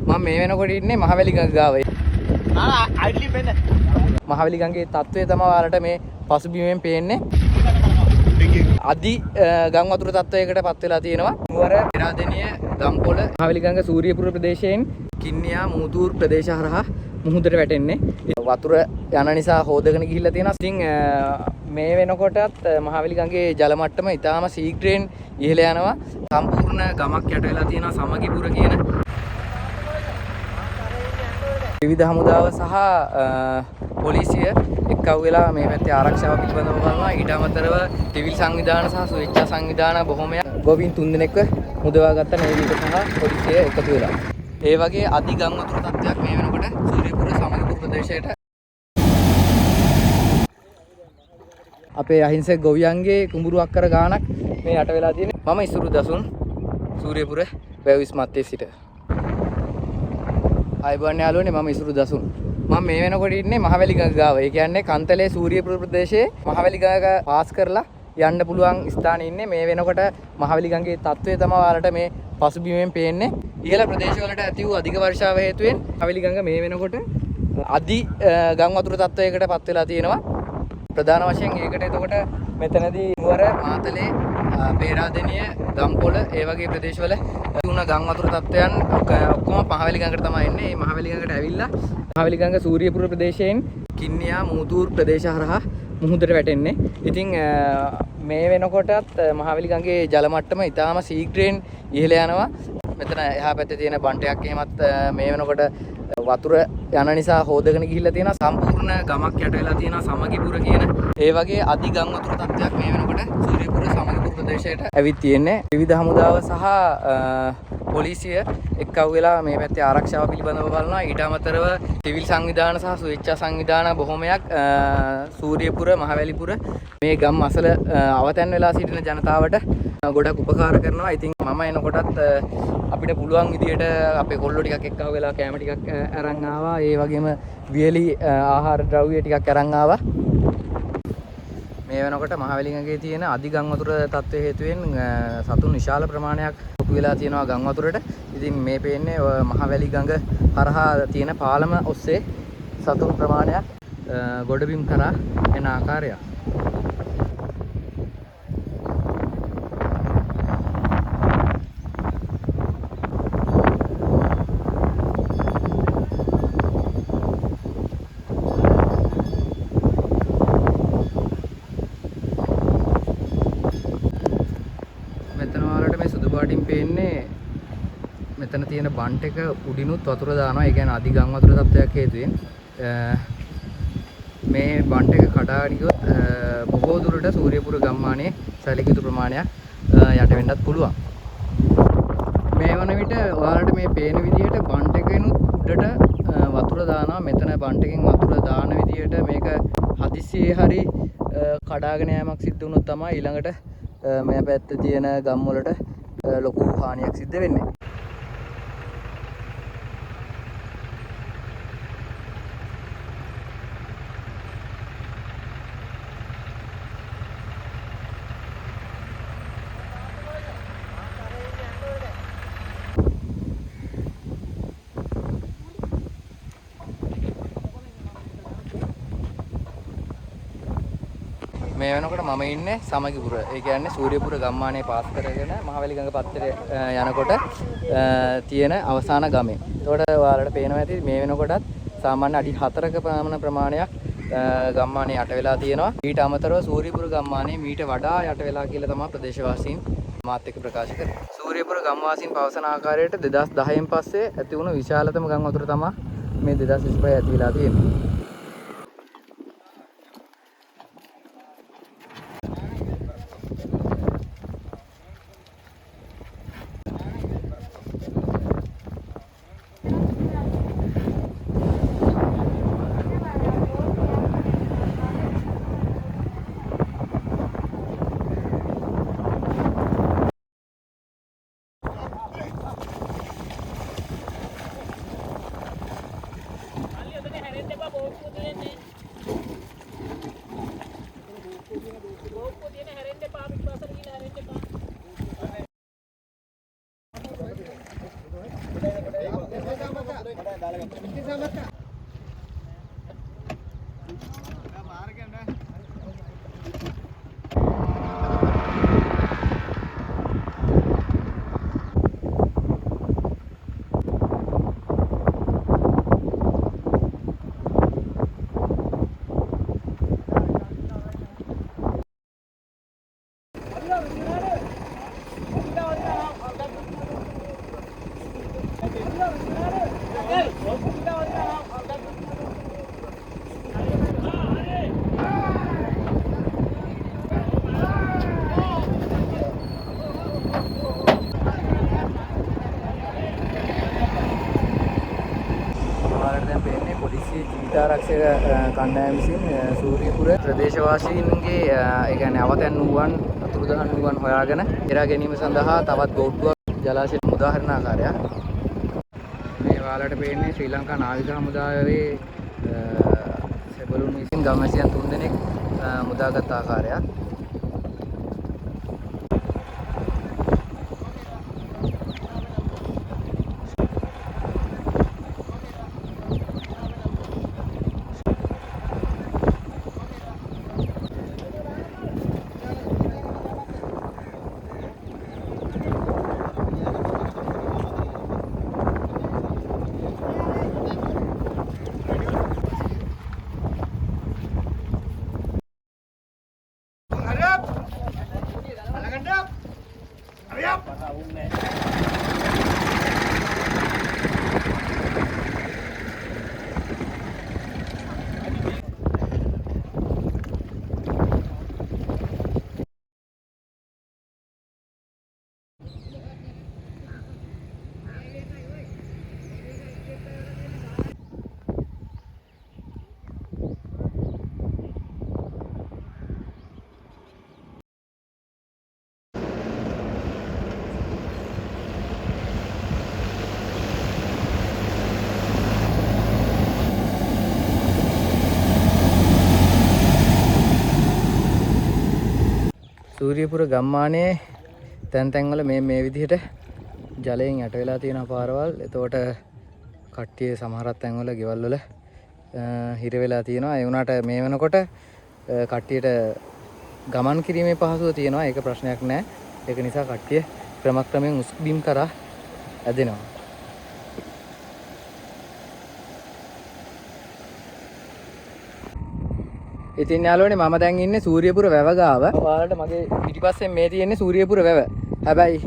මම මේ වෙනකොට ඉන්නේ මහවැලි ගඟ ගාව. මහවැලි ගඟේ තත්ත්වය තමයි ඔයාලට මේ පසුබිමෙන් පේන්නේ. අදි ගම් වතුර තත්ත්වයකට පත් වෙලා තියෙනවා. නුවර, පෙරාදෙණිය, ගම්පොළ, මහවැලි ගඟ සූරියපුර ප්‍රදේශයෙන් කින්නියා මූතූර් ප්‍රදේශ හරහා මුහුදට වැටෙන්නේ. වතුර යන නිසා හොදගෙන ගිහිල්ලා තියෙනවා. ඉතින් මේ වෙනකොටත් මහවැලි ගඟේ ජල මට්ටම ඉතාම ශීඝ්‍රයෙන් ඉහළ යනවා. සම්පූර්ණ ගමක් යට වෙලා තියෙනවා සමගිපුර කියන. විවිධ හමුදාව සහ පොලිසිය එක්කව වෙලා මේ පැත්තේ ආරක්ෂාව පිළිබඳව බලනවා. ඊට අමතරව සිවිල් සංවිධාන සහ ස්වේච්ඡා සංවිධාන බොහොමයක් ගොවීන් 3 දෙනෙක්ව මුදවා ගත්ත නේවික සහ පොලිසිය එකතු වෙලා. ඒ වගේ අධි ගම් වතුර තත්ත්වයක් මේ වෙනකොට සූරියපුර සමගිපුර ප්‍රදේශයට අපේ අහිංසක ගොවියන්ගේ කුඹුරු අක්කර ගානක් මේ යට වෙලා තියෙනවා. මම ඉසුරු දසුන් සූරියපුර වැවිස් මත්තේ සිට. ආයුබෝවන් යාළුවනේ, මම ඉසුරු දසුන්. මම මේ වෙනකොට ඉන්නේ මහවැලි ගඟ ගාව. ඒ කියන්නේ කන්තලේ සූරියපුර ප්‍රදේශයේ මහවැලි ගඟ පාස් කරලා යන්න පුළුවන් ස්ථානයේ ඉන්නේ. මේ වෙනකොට මහවැලි ගඟේ තත්ත්වය තමයි ඔයාලට මේ පසුබිමෙන් පේන්නේ. ඉහළ ප්‍රදේශවලට ඇති වූ අධික වර්ෂාව හේතුවෙන් මහවැලි ගඟ මේ වෙනකොට අධි ගම් වතුර තත්ත්වයකට පත් වෙලා තියෙනවා. ප්‍රධාන වශයෙන් ඒකට එතකොට මෙතනදී නුවර, මාතලේ, පේරාදෙණිය, ගම්පොළ ඒ වගේ ප්‍රදේශවල තුන ගම් වතුර තත්ත්වයන් ඔක්කොම මහවැලි ගඟට තමයි එන්නේ. මේ මහවැලි ගඟට ඇවිල්ලා මහවැලි ගඟ සූරියපුර ප්‍රදේශයෙන් කින්නියා මූතූර් ප්‍රදේශ හරහා මුහුදට වැටෙන්නේ. ඉතින් මේ වෙනකොටත් මහවැලි ගඟේ ජල මට්ටම ඉතාම ශීඝ්‍රයෙන් ඉහළ යනවා. මෙතන එහා පැත්තේ තියෙන බන්ටයක් එහෙමත් මේ වෙනකොට වතුර යන නිසා හොදගෙන ගිහිල්ලා තියෙනවා. සම්පූර්ණ ගමක් යට වෙලා තියෙනවා සමගිපුර කියන. ඒ වගේ අධි ගම් වතුර තත්ත්වයක් මේ වෙනකොට සූරියපුර සමගිපුර ප්‍රදේශයට ඇවිත් තියෙන්නේ. විවිධ හමුදාව සහ පොලිසිය එක්කව වෙලා මේ පැත්තේ ආරක්ෂාව පිළිබඳව බලනවා. ඊට අමතරව සිවිල් සංවිධාන සහ ස්වේච්ඡා සංවිධාන බොහොමයක් සූරියපුර, මහවැලිපුර මේ ගම් අසල අවතැන් වෙලා සිටින ජනතාවට ගොඩක් උපකාර කරනවා. ඉතින් මම එනකොටත් අපිට පුළුවන් විදියට අපේ කොල්ලෝ ටිකක් එක්කව වෙලා කැම ටිකක් අරන් ආවා. ඒ වගේම වියලි ආහාර ද්‍රව්‍ය ටිකක් අරන් ආවා. මේ වෙනකොට මහවැලි ගඟේ තියෙන අධි ගම් වතුර තත්ත්වය හේතුවෙන් සතුන් විශාල ප්‍රමාණයක් ලොකු වෙලා තියෙනවා ගම් වතුරට. ඉතින් මේ පේන්නේ මහවැලි ගඟ හරහා තියෙන පාලම ඔස්සේ සතුන් ප්‍රමාණයක් ගොඩබිම් කරා එන ආකාරය. පේන්නේ මෙතන තියෙන බන්ට් එක උඩිනුත් වතුර දානවා. ඒ කියන්නේ අධි ගම් වතුර තත්ත්වයක් හේතුවෙන් මේ බන්ට් එක කඩාගෙන ගියොත් බොහෝ දුරට සූරියපුර ගම්මානයේ සැලකිය යුතු ප්‍රමාණයක් යට වෙන්නත් පුළුවන්. මේ වන විට ඔයාලට මේ පේන විදිහට බන්ට් එකෙනුත් උඩට වතුර දානවා. මෙතන බන්ට් එකෙන් වතුර දාන විදිහට මේක හදිස්සියේ හරි කඩාගෙන යෑමක් සිද්ධ වුණොත් තමයි ඊළඟට මේ පැත්තේ තියෙන ගම් වලට ලොකු හානියක් සිද්ධ වෙන්නේ. මේ වෙනකොට මම ඉන්නේ සමගිපුර. ඒ කියන්නේ සූරියපුර ගම්මානයේ පාස් කරගෙන මහවැලි ගඟ පත්තර යනකොට තියෙන අවසාන ගමේ. ඒකට ඔයාලට පේනවා ඇති මේ වෙනකොටත් සාමාන්‍ය අඩි 4ක ප්‍රමාණයක් ගම්මානයේ යට වෙලා තියෙනවා. ඊට අමතරව සූරියපුර ගම්මානයේ මීට වඩා යට වෙලා කියලා තමයි ප්‍රදේශවාසීන් මාත් එක්ක ප්‍රකාශ කරන්නේ. සූරියපුර ගම්වාසීන් පවසන ආකාරයට 2010න් පස්සේ ඇති වුණු විශාලතම ගම් වතුර තමයි මේ 2025 ඇති වෙලා තියෙන්නේ. ඔයාලට දැන් පේන්නේ පොලිසිය ජීවිතාරක්ෂක කණ්ඩායම විසින් සූරියපුර ප්‍රදේශවාසීන්ගේ ඒ කියන්නේ අවතැන් වූවන් අතුරුදහන් වූවන් හොයාගෙන එරා ගැනීම සඳහා තවත් බෝට්ටුවක් ජලාශයට මුදාහරින ආකාරයක්. මේ ඔයාලට පේන්නේ ශ්‍රී ලංකා නාවික හමුදාවේ සෙබළුන් විසින් ගම්වැසියන් 3 දෙනෙක් මුදාගත් ආකාරයක්. සූරියපුර ගම්මානයේ තැන් තැන්වල මේ විදිහට ජලයෙන් යට වෙලා තියෙන පාරවල්. එතකොට කට්ටිය සමහරක් තැන්වල ගෙවල් වල හිර වෙලා තියෙනවා. ඒ වුණාට මේ වෙනකොට කට්ටියට ගමන් කිරීමේ පහසුව තියෙනවා. ඒක ප්‍රශ්නයක් නෑ. ඒක නිසා කට්ටිය ක්‍රමක්‍රමයෙන් උස්බිම් කරා ඇදෙනවා. ඉතින් යාළුවනේ මම දැන් ඉන්නේ සූරියපුර වැව ගාව. ඔයාලට මගේ පිටිපස්සෙන් මේ තියෙන්නේ සූරියපුර වැව. හැබැයි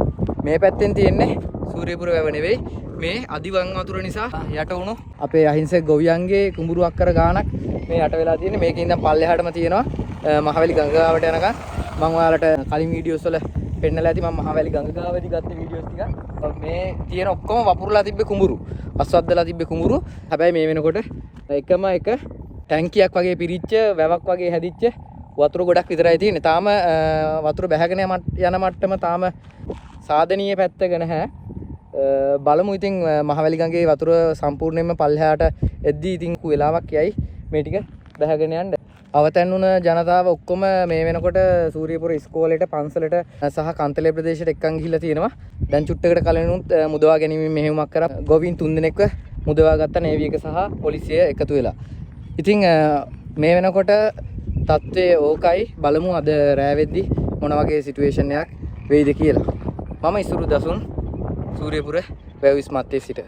මේ පැත්තෙන් තියෙන්නේ සූරියපුර වැව නෙවෙයි. මේ අදිවන් වතුර නිසා යට වුණු අපේ අහිංසක ගොවියන්ගේ කුඹුරු අක්කර ගානක් මේ යට වෙලා තියෙන්නේ. මේකෙන් ඉඳන් පල්ලෙහාටම තියෙනවා මහවැලි ගඟ ගාවට යනකම්. මම ඔයාලට කලින් වීඩියෝස් වල පෙන්නලා ඇති. මම මහවැලි ගඟ ගාවේදී ගත්ත වීඩියෝස් ටික. මේ තියෙන ඔක්කොම වපුරලා තිබ්බේ කුඹුරු. අස්වද්දලා තිබ්බේ කුඹුරු. හැබැයි මේ වෙනකොට එකම එක ටැංකියක් වගේ පිරිච්ච වැවක් වගේ හැදිච්ච වතුර ගොඩක් විතරයි තියෙන්නේ. තාම වතුර බැහැගෙන යන මට්ටම තාම සාධනීය පැත්තක නැහැ. බලමු ඉතින් මහවැලි ගඟේ වතුර සම්පූර්ණයෙන්ම පල්ලෙහාට එද්දී ඉතින් වෙලාවක් යයි මේ ටික බැහැගෙන යන්න. අවතැන් වුණ ජනතාව ඔක්කොම මේ වෙනකොට සූරියපුර ඉස්කෝලේට පන්සලට සහ කන්තලේ ප්‍රදේශයට එක්කන් ගිහිල්ලා තියෙනවා. දැන් චුට්ටකට කලිනුත් මුදවා ගැනීම මෙහෙයුමක් කරා. ගොවීන් 3 දෙනෙක්ව මුදවා ගත්ත නේවි එක සහ පොලිසිය එකතු වෙලා. ඉතින් මේ වෙනකොට තත්ත්වය ඕකයි. බලමු අද රෑ වෙද්දි මොන වගේ සිටුේෂන් එකක් වෙයිද කියලා. මම ඉසුරු දසුන් සූරියපුර වැව් ඉස්මත්තේ සිට